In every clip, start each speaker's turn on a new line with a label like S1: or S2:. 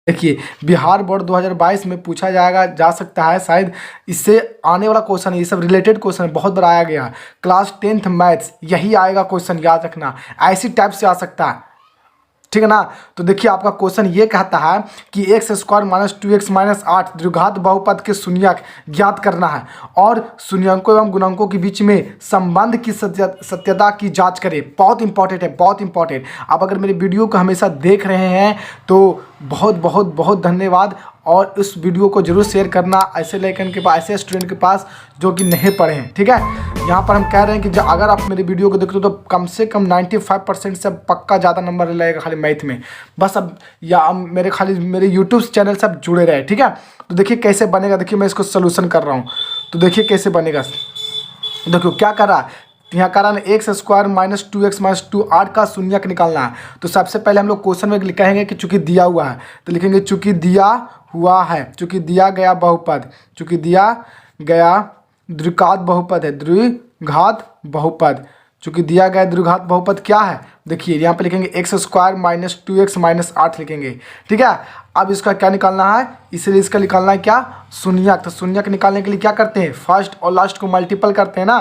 S1: देखिए बिहार बोर्ड 2022 में पूछा जा सकता है, शायद इससे आने वाला क्वेश्चन है, ये सब रिलेटेड क्वेश्चन बहुत बार आया गया। क्लास 10th मैथ्स यही आएगा क्वेश्चन, याद रखना, ऐसी टाइप से आ सकता है, ठीक है ना। तो देखिए आपका क्वेश्चन ये कहता है कि x square minus 2x minus 8 द्विघात बहुपद के शून्यक ज्ञात करना है और शून्यंकों एवं गुणांकों के बीच में संबंध की सत्यता की जांच करें। बहुत इंपॉर्टेंट है, बहुत इंपॉर्टेंट। आप अगर मेरे वीडियो को हमेशा देख रहे हैं तो बहुत बहुत बहुत धन्यवाद, और इस वीडियो को जरूर शेयर करना ऐसे लेखन के पास, ऐसे स्टूडेंट के पास जो कि नहीं पढ़े हैं, ठीक है। यहाँ पर हम कह रहे हैं कि अगर आप मेरे वीडियो को देखते हो तो कम से कम 95% से पक्का ज़्यादा नंबर लगेगा खाली मैथ में। बस अब या मेरे यूट्यूब चैनल से आप जुड़े रहे, ठीक है। तो देखिए कैसे बनेगा, देखिए मैं इसको सोल्यूशन कर रहा हूँ, तो देखिए कैसे बनेगा। देखो क्या कर रहा है, यहाँ कारण x square minus 2x minus 2 8 का शून्यक निकालना है। तो सबसे पहले हम लोग क्वेश्चन में कहेंगे कि चूंकि दिया हुआ है तो लिखेंगे चूंकि दिया हुआ है, चूंकि दिया गया बहुपद, चूंकि दिया गया द्विघात बहुपद है, द्विघात बहुपद, चूंकि दिया गया द्विघात बहुपद क्या है, देखिए यहाँ पे लिखेंगे x square minus 2x minus 8 लिखेंगे, ठीक है। अब इसका क्या निकालना है, इसलिए इसका निकालना है क्या, शून्यक। तो शून्यक निकालने के लिए क्या करते हैं, फर्स्ट और लास्ट को मल्टीपल करते हैं ना,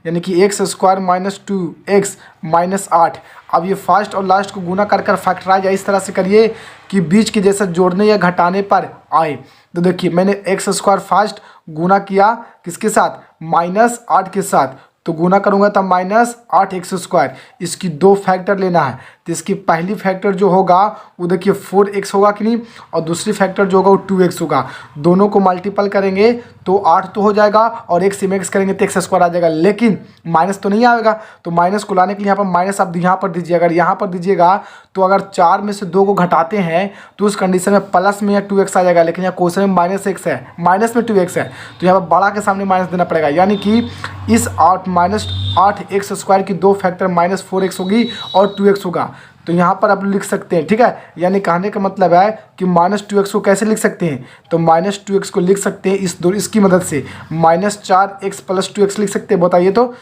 S1: यानी कि x square minus 2x minus 8। अब ये फर्स्ट और लास्ट को गुना कर फैक्टराइज इस तरह से करिए कि बीच के जैसे जोड़ने या घटाने पर आए। तो देखिए मैंने एक्स स्क्वायर फर्स्ट गुना किया किसके साथ, माइनस 8 के साथ, तो गुना करूंगा तब माइनस 8x स्क्वायर। इसकी दो फैक्टर लेना है, तो इसकी पहली फैक्टर जो होगा वो देखिए 4x होगा कि नहीं, और दूसरी फैक्टर जो होगा वो 2x होगा। दोनों को मल्टीपल करेंगे तो 8 तो हो जाएगा, और x में x करेंगे तो x स्क्वायर आ जाएगा, लेकिन माइनस तो नहीं आएगा। तो माइनस को लाने के लिए यहाँ पर माइनस आप यहाँ पर दीजिए। अगर यहाँ पर दीजिएगा तो अगर 4 में से 2 को घटाते हैं तो उस कंडीशन में प्लस में या 2x आ जाएगा, लेकिन यहाँ क्वेश्चन में माइनस x है, माइनस में 2x है, तो यहाँ पर बड़ा के सामने माइनस देना पड़ेगा। यानी कि इस माइनस 8x स्क्वायर की दो फैक्टर माइनस 4x होगी और 2x होगा। तो यहाँ पर आप लिख सकते हैं, ठीक है। यानी कहने का मतलब है कि माइनस 2x को कैसे लिख सकते हैं, तो माइनस 2x को लिख सकते हैं इसकी मदद से माइनस 4x प्लस 2x लिख सकते हैं। बताइए तो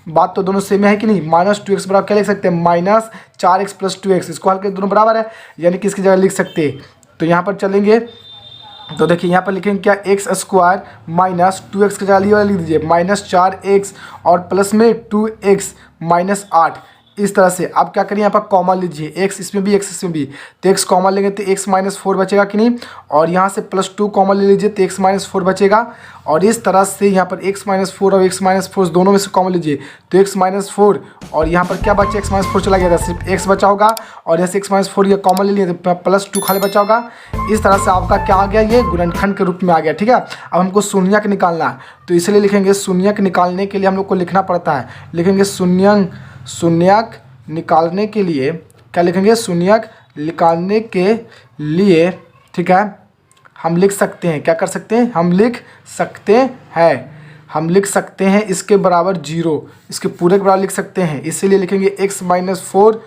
S1: बात तो दोनों सेम है कि नहीं। माइनस 2x बराबर क्या लिख सकते हैं, माइनस 4x प्लस 2x, इसको हल करके दोनों बराबर है, यानी कि इसकी जगह लिख सकते हैं। तो यहाँ पर चलेंगे तो देखिए यहाँ पर लिखेंगे क्या, एक्स स्क्वायर माइनस 2x की जगह लिख दीजिए माइनस 4x और प्लस में 2x माइनस 8। इस तरह से आप क्या करिए, यहाँ पर कॉमन लीजिए, x इसमें भी x इसमें भी, तो x कॉमन लेंगे तो x माइनस 4 बचेगा कि नहीं, और यहाँ से प्लस 2 कॉमन ले लीजिए तो x माइनस 4 बचेगा। और इस तरह से यहाँ पर x माइनस 4 और x माइनस 4 दोनों में से कॉमन लीजिए तो x माइनस 4, और यहाँ पर क्या बचे, x माइनस 4 चला गया था, सिर्फ x बचा होगा, और यहाँ से x माइनस 4 ये कॉमन ले लिए तो प्लस 2 खाली बचा होगा। इस तरह से आपका क्या आ गया, ये गुणनखंड के रूप में आ गया, ठीक है। अब हमको शून्यक निकालना है, तो इसलिए लिखेंगे शून्यक निकालने के लिए हम लोग को लिखना पड़ता है, लिखेंगे शून्यक निकालने के लिए क्या लिखेंगे, शून्यक निकालने के लिए, ठीक है, हम लिख सकते हैं, क्या कर सकते हैं, हम लिख सकते हैं इसके बराबर 0, इसके पूरे के बराबर लिख सकते हैं। इसीलिए लिखेंगे x minus 4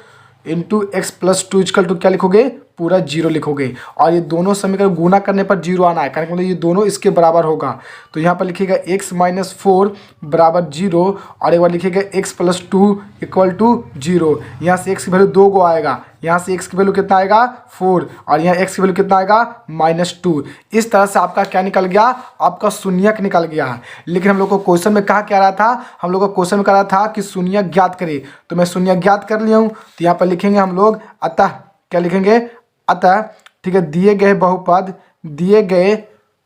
S1: into x plus 2 equal to क्या लिखोगे, पूरा 0 लिखोगे, और ये दोनों समीकरण गुना करने पर 0 आना है, कारण मतलब ये दोनों इसके बराबर होगा। तो यहाँ पर लिखिएगा x माइनस 4 बराबर 0, और एक बार लिखिएगा x प्लस 2 इक्वल टू 0। यहाँ से x की वैल्यू 2 को आएगा, यहाँ से x की वैल्यू कितना आएगा 4, और यहाँ x की वैल्यू कितना आएगा -2। इस तरह से आपका क्या निकल गया, आपका शून्यक निकल गया है। लेकिन हम लोग को क्वेश्चन में कहा क्या रहा था, हम लोग को क्वेश्चन में कह रहा था कि शून्यक ज्ञात करें, तो मैं शून्यक ज्ञात कर लिया हूँ। तो यहाँ पर लिखेंगे हम लोग अतः, क्या लिखेंगे, अतः, ठीक है, दिए गए बहुपद,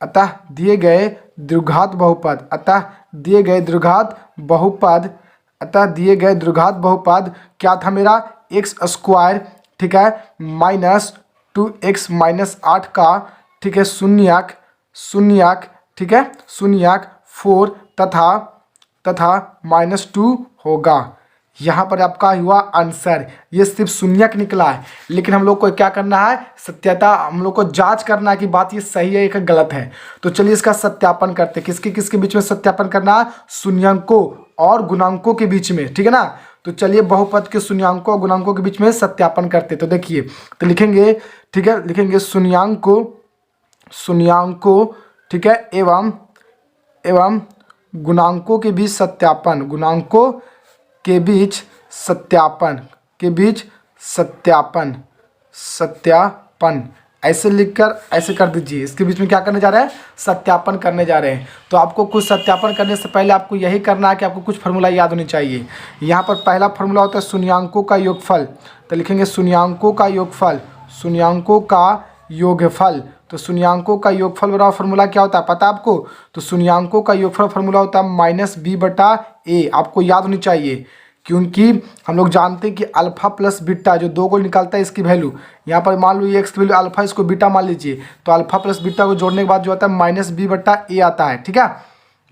S1: अतः दिए गए द्विघात बहुपद, अतः दिए गए द्विघात बहुपद क्या था मेरा, एक्स स्क्वायर, ठीक है, माइनस 2x माइनस 8 का, ठीक है, शून्यक, ठीक है, शून्यक 4 तथा -2 होगा। यहाँ पर आपका हुआ आंसर, ये सिर्फ शून्यक निकला है, लेकिन हम लोग को क्या करना है, सत्यता, हम लोग को जांच करना है कि बात ये सही है या गलत है। तो चलिए इसका सत्यापन करते हैं। किसके बीच में सत्यापन करना है, शून्यंकों और गुणांकों के बीच में, ठीक है ना। तो चलिए बहुपद के शून्यंकों और गुणांकों के बीच में सत्यापन करते। तो देखिए, तो लिखेंगे, ठीक है, लिखेंगे शून्यंकों, ठीक है, एवं गुणांकों के बीच सत्यापन, गुणांकों के बीच सत्यापन, ऐसे लिखकर ऐसे कर दीजिए। इसके बीच में क्या करने जा रहे हैं, सत्यापन करने जा रहे हैं। तो आपको कुछ सत्यापन करने से पहले आपको यही करना है कि आपको कुछ फार्मूला याद होनी चाहिए। यहाँ पर पहला फार्मूला होता है शून्यांकों का योगफल, तो लिखेंगे शून्यांकों का योगफल, शून्यांकों का योगफल। तो शून्यांकों का योगफल बराबर फार्मूला क्या होता है पता है आपको, तो शून्यांकों का योगफल फार्मूला होता है -b/a। आपको याद होनी चाहिए, क्योंकि हम लोग जानते हैं कि अल्फा प्लस बीटा जो दो को निकालता है इसकी वैल्यू, यहाँ पर मान लो ये एक्स की वैल्यू अल्फा, इसको बीटा मान लीजिए, तो अल्फा प्लस बीटा को जोड़ने के बाद जो आता है -b/a आता है। ठीक है,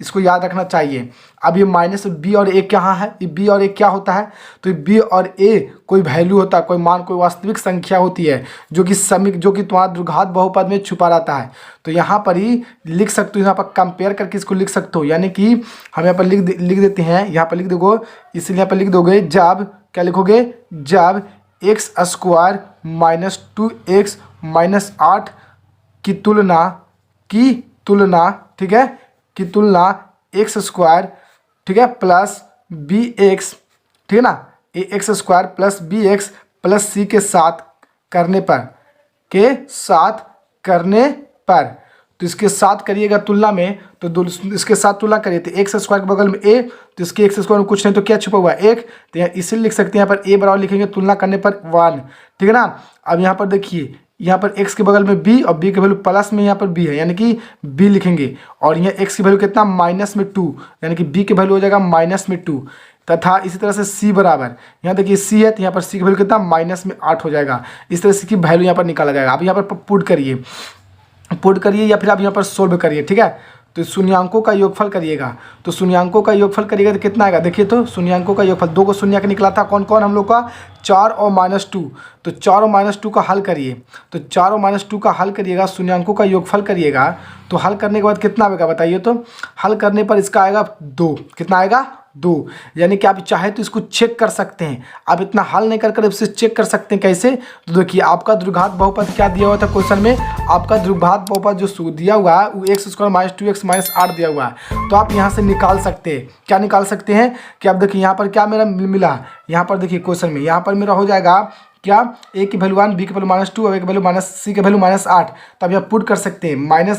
S1: इसको याद रखना चाहिए। अब ये -b और a कहाँ है, ये b और a क्या होता है, तो b और a कोई वैल्यू होता है, कोई मान, कोई वास्तविक संख्या होती है जो कि तुम्हारा द्विघात बहुपद में छुपा रहता है। तो यहाँ पर ही लिख सकते हो, यहाँ पर कंपेयर करके इसको लिख सकते हो, यानी कि हम यहाँ पर लिख देते हैं, यहाँ पर लिख दोगे, इसलिए यहाँ पर लिख दोगे जब, क्या लिखोगे, जब x² - 2x - 8 की तुलना ठीक है, की तुलना x², ठीक है, प्लस bx, ठीक है ना, ax² plus bx plus c के साथ करने पर, तो इसके साथ करिएगा तुलना में, तो इसके साथ तुलना करिए, तो x² के बगल में a, तो इसके x² में कुछ नहीं तो क्या छुपा हुआ है, 1, तो यहाँ इसीलिए लिख सकते हैं यहाँ पर a बराबर लिखेंगे तुलना करने पर 1। ठीक है ना। अब यहाँ पर देखिए, यहाँ पर x के बगल में b और b की वैल्यू प्लस में यहाँ पर b है, यानी कि b लिखेंगे, और यहाँ x की वैल्यू कितना -2, यानी कि b की वैल्यू हो जाएगा -2, तथा इसी तरह से c बराबर, यहाँ देखिए c है तो यहाँ पर c की वैल्यू कितना -8 हो जाएगा। इस तरह से की वैल्यू यहाँ पर निकाला जाएगा। अब यहाँ पर पुट करिए या फिर आप यहाँ पर सोल्व करिए। ठीक है, तो शून्यांकों का योगफल करिएगा, तो शून्यांकों का योगफल करिएगा तो कितना आएगा, देखिए तो शून्यांकों का योगफल, दो को शून्य का निकला था, कौन कौन हम लोग का, 4 और -2, तो 4 और -2 का हल करिए, तो 4 और -2 का हल करिएगा, शून्यांकों का योगफल करिएगा, तो हल करने के बाद कितना आएगा बताइए, तो हल करने पर इसका आएगा 2, कितना आएगा 2, यानी कि आप चाहे तो इसको चेक कर सकते हैं, आप इतना हल नहीं कर इससे चेक कर सकते हैं। कैसे, तो देखिए आपका द्विघात बहुपद क्या दिया हुआ था क्वेश्चन में, आपका द्विघात बहुपद जो दिया हुआ है वो x² - 2x - 8 दिया हुआ है। तो आप यहाँ से निकाल सकते हैं, क्या निकाल सकते हैं कि आप देखिए यहाँ पर क्या मेरा मिला, यहाँ पर देखिए क्वेश्चन में यहाँ पर मेरा हो जाएगा क्या, a की वैल्यू 1, b की वैल्यू -2 और a की वैल्यू c की वैल्यू -8, तो आप यहाँ पुट कर सकते हैं -b/a,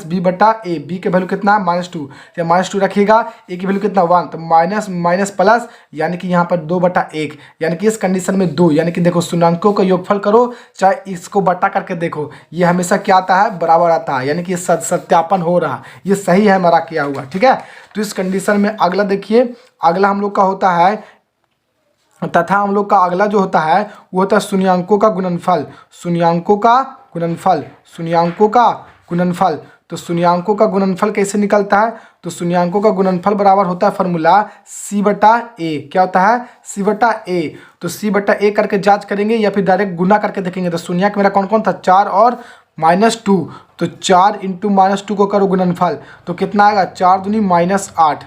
S1: b के वैल्यू कितना -2, या -2 रखिएगा, a की वैल्यू कितना 1, तो माइनस प्लस, यानी कि यहाँ पर 2/1, यानी कि इस कंडीशन में 2, यानी कि देखो शून्यांकों का योगफल करो चाहे इसको बटा करके देखो, ये हमेशा क्या आता है, बराबर आता है, यानी कि सत्यापन हो रहा, ये सही है हमारा किया हुआ। ठीक है, तो इस कंडीशन में अगला देखिए, अगला हम लोग का होता है, तथा हम लोग का अगला जो होता है वो होता है शून्यांकों का गुणनफल, शून्यांकों का गुणनफल, शून्यांकों का गुणनफल। तो शून्यांकों का गुणनफल कैसे निकलता है, तो शून्यांकों का गुणनफल बराबर होता है फार्मूला c/a, क्या होता है, c/a, तो c/a करके जांच करेंगे या फिर डायरेक्ट गुना करके देखेंगे। तो शून्य मेरा कौन कौन था, 4 और -2, तो 4 × -2 को करो गुणनफल, तो कितना आएगा, 4 दूनी -8,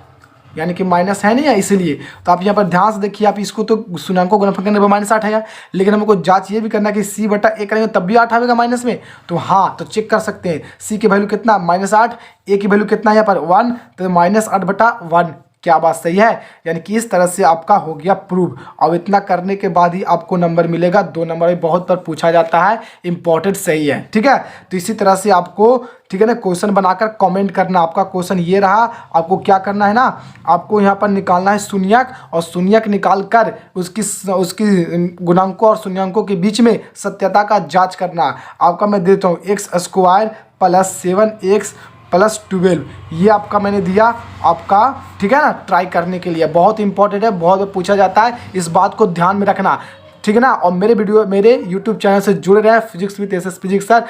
S1: यानी कि माइनस है नहीं है, इसीलिए तो आप यहाँ पर ध्यान से देखिए, आप इसको तो शून्यांकों को गुणनफल करने पर -8 है, लेकिन हमको जांच ये भी करना कि c/a करेंगे तब भी 8 आएगा माइनस में, तो हाँ, तो चेक कर सकते हैं, c की वैल्यू कितना -8, a की वैल्यू कितना है यहाँ पर 1, तो -8/1, क्या बात सही है, यानी कि इस तरह से आपका हो गया प्रूव। और इतना करने के बाद ही आपको नंबर मिलेगा, 2 नंबर भी बहुत बार पूछा जाता है, इंपॉर्टेंट सही है। ठीक है, तो इसी तरह से आपको, ठीक है ना, क्वेश्चन बनाकर कमेंट करना। आपका क्वेश्चन ये रहा, आपको क्या करना है ना, आपको यहाँ पर निकालना है शून्यक, और शून्यक निकाल कर उसकी गुणांकों और शून्यांकों के बीच में सत्यता का जांच करना। आपका मैं देता हूँ x² + 7x + 12, ये आपका मैंने दिया आपका, ठीक है ना, ट्राई करने के लिए, बहुत इंपॉर्टेंट है, बहुत पूछा जाता है, इस बात को ध्यान में रखना। ठीक है ना, और मेरे YouTube चैनल से जुड़े रहे, physics with SS physics sir.